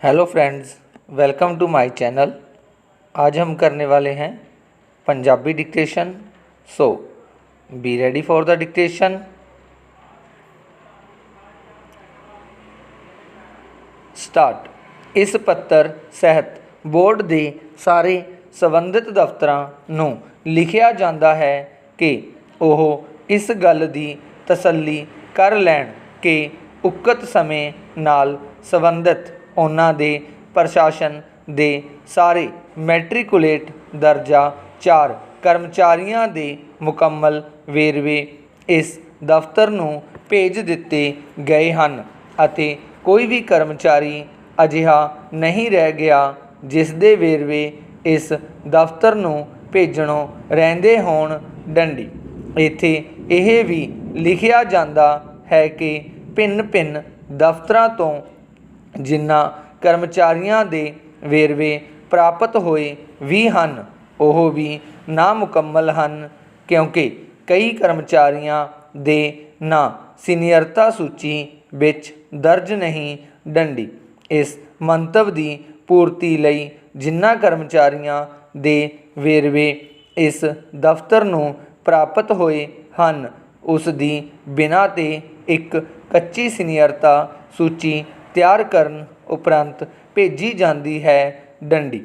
Hello friends, welcome to my channel. आज हम करने वाले हैं Punjabi dictation. So be ready for the dictation. Start. इस पत्र सहित बोर्ड के सारे संबंधित दफ्तरां नूं लिखिया जाता है कि ਉਹ इस गल की तसल्ली कर लैण कि उक्त समय नाल संबंधित उन्हां दे प्रशासन दे सारे मैट्रिकुलेट दर्जा 4 कर्मचारियों के मुकम्मल वेरवे इस दफ्तर नूं भेज दिते गए हैं अते कोई भी कर्मचारी अजिहा नहीं रह गया जिस दे वेरवे इस दफ्तर नूं भेजणों रहिंदे होण डंडी। इत्थे यह भी लिखिया जाता है कि भिन्न भिन्न दफ्तरां तो जिन्हां कर्मचारियों के वेरवे प्राप्त होए भी हैं वह भी नामुकम्मल हैं क्योंकि कई कर्मचारियों के ना सीनियरता सूची विच दर्ज नहीं डंडी। इस मंतव की पूर्ति लई जिन्हां कर्मचारियों के वेरवे इस दफ्तर नूं प्राप्त होए हैं उसकी बिना ते एक कच्ची सीनियरता सूची तैयार करन उपरंत भेजी जाती है डंडी।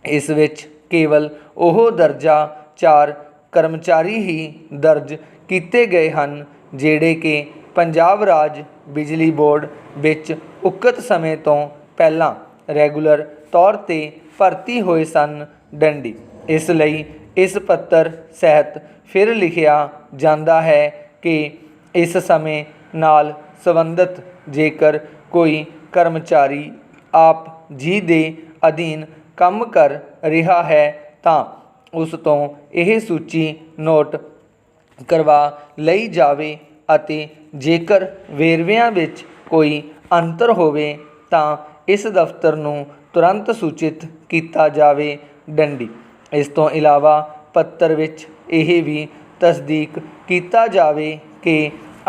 इस विच केवल वह दर्जा 4 कर्मचारी ही दर्ज किए गए हैं जिहड़े कि पंजाब राज बिजली बोर्ड विच उक्त समय तो पहलां रैगूलर तौर पर भर्ती होए सन डंडी। इसलिए इस पत्र सहित फिर लिखिया जाता है कि इस समय नाल संबंधित जेकर कोई कर्मचारी आप जी दे अधीन काम कर रहा है तो उस तो यह सूची नोट करवा लई जावे अते जेकर वेरविਆਂ विच कोई अंतर होवे तो इस दफ्तर नूं तुरंत सूचित किया जावे डंडी। इस तो इलावा पत्र विच यह भी तस्दीक किया जावे कि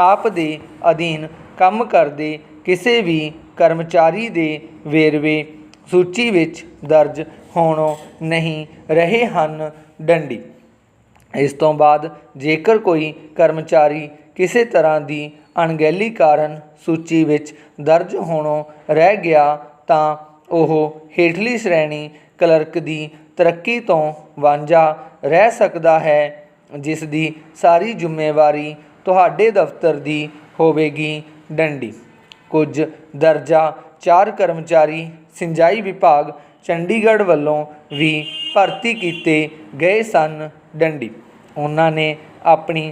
आप दे अधीन काम करते किसी भी कर्मचारी के वेरवे सूची विच दर्ज होणों नहीं रहे हैं डंडी। इस तो बाद जेकर कोई कर्मचारी किसी तरह की अणगहली कारण सूची विच दर्ज होणों रह गया तो वह हेठली श्रेणी क्लर्क की तरक्की तो वांझा रह सकता है जिसकी सारी जिम्मेवारी तुहाडे दफ्तर की होवेगी डंडी। कुछ दर्जा 4 कर्मचारी सिंचाई विभाग चंडीगढ़ वालों भी भर्ती किए गए सन डंडी। उन्होंने अपनी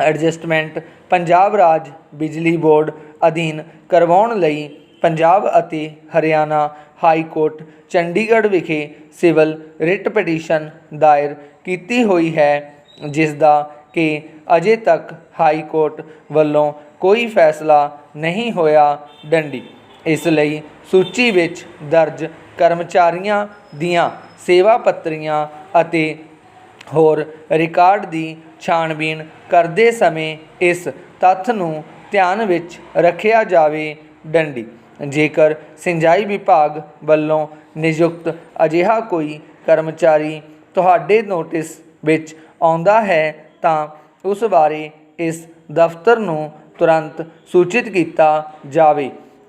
एडजस्टमेंट पंजाब राज बिजली बोर्ड अधीन करवाउण लई पंजाब अते हरियाणा हाई कोर्ट चंडीगढ़ विखे सिविल रिट पटीशन दायर की हुई है जिसका कि अजे तक हाई कोर्ट वालों कोई फैसला नहीं होया डंडी। इसलिए सूची विच दर्ज कर्मचारियों दियां सेवा पत्रियां अते होर रिकार्ड की छाणबीन करते समय इस तत्थ नूं ध्यान विच रखिया जावे डंडी। जेकर सिंचाई विभाग वालों नियुक्त अजिहा कोई कर्मचारी तुहाडे नोटिस विच आउंदा है तो उस बारे इस दफ्तर नूं तुरंत सूचित किया जावे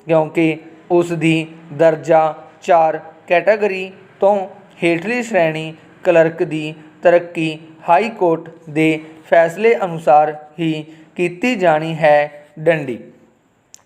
क्योंकि उसकी दर्जा 4 कैटागरी तो हेठली श्रेणी क्लर्क की तरक्की हाई कोर्ट के फैसले अनुसार ही की जानी है डंडी।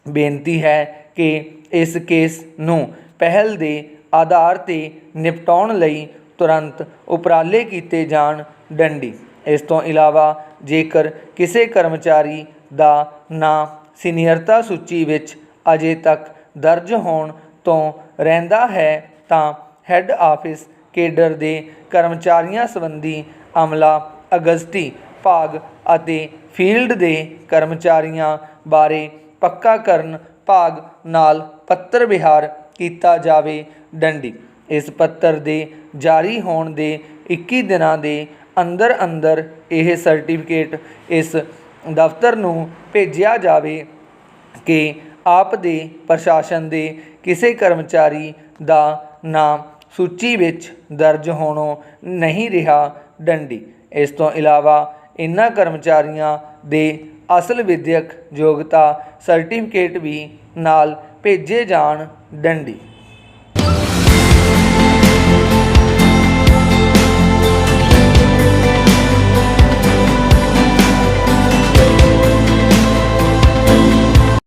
बेनती है कि इस केस नूं पहल के आधार पर निपटाउण लई तुरंत उपराले किए जाण डंडी। इस तो इलावा जेकर किसी कर्मचारी का नाम सीनियरता सूची विच अजे तक दर्ज होण तो रहिंदा है तो हैड आफिस केडर के कर्मचारियों संबंधी अमला अगस्ती भाग अते फील्ड के कर्मचारियों बारे पक्का करन भाग नाल पत्र विहार किया जावे डंडी। इस पत्र के जारी होने के 21 दिनों के अंदर अंदर यह सर्टिफिकेट इस दफ्तर नूं भेजिया जावे कि ਆਪ ਦੇ ਪ੍ਰਸ਼ਾਸਨ ਦੇ ਕਿਸੇ ਕਰਮਚਾਰੀ ਦਾ ਨਾਮ ਸੂਚੀ ਵਿੱਚ ਦਰਜ ਹੋਣੋਂ ਨਹੀਂ ਰਿਹਾ ਡੰਡੀ। ਇਸ ਤੋਂ ਇਲਾਵਾ ਇਨ੍ਹਾਂ ਕਰਮਚਾਰੀਆਂ ਦੇ ਅਸਲ ਵਿਦਿਅਕ ਯੋਗਤਾ ਸਰਟੀਫਿਕੇਟ ਵੀ ਨਾਲ ਭੇਜੇ ਜਾਣ ਡੰਡੀ।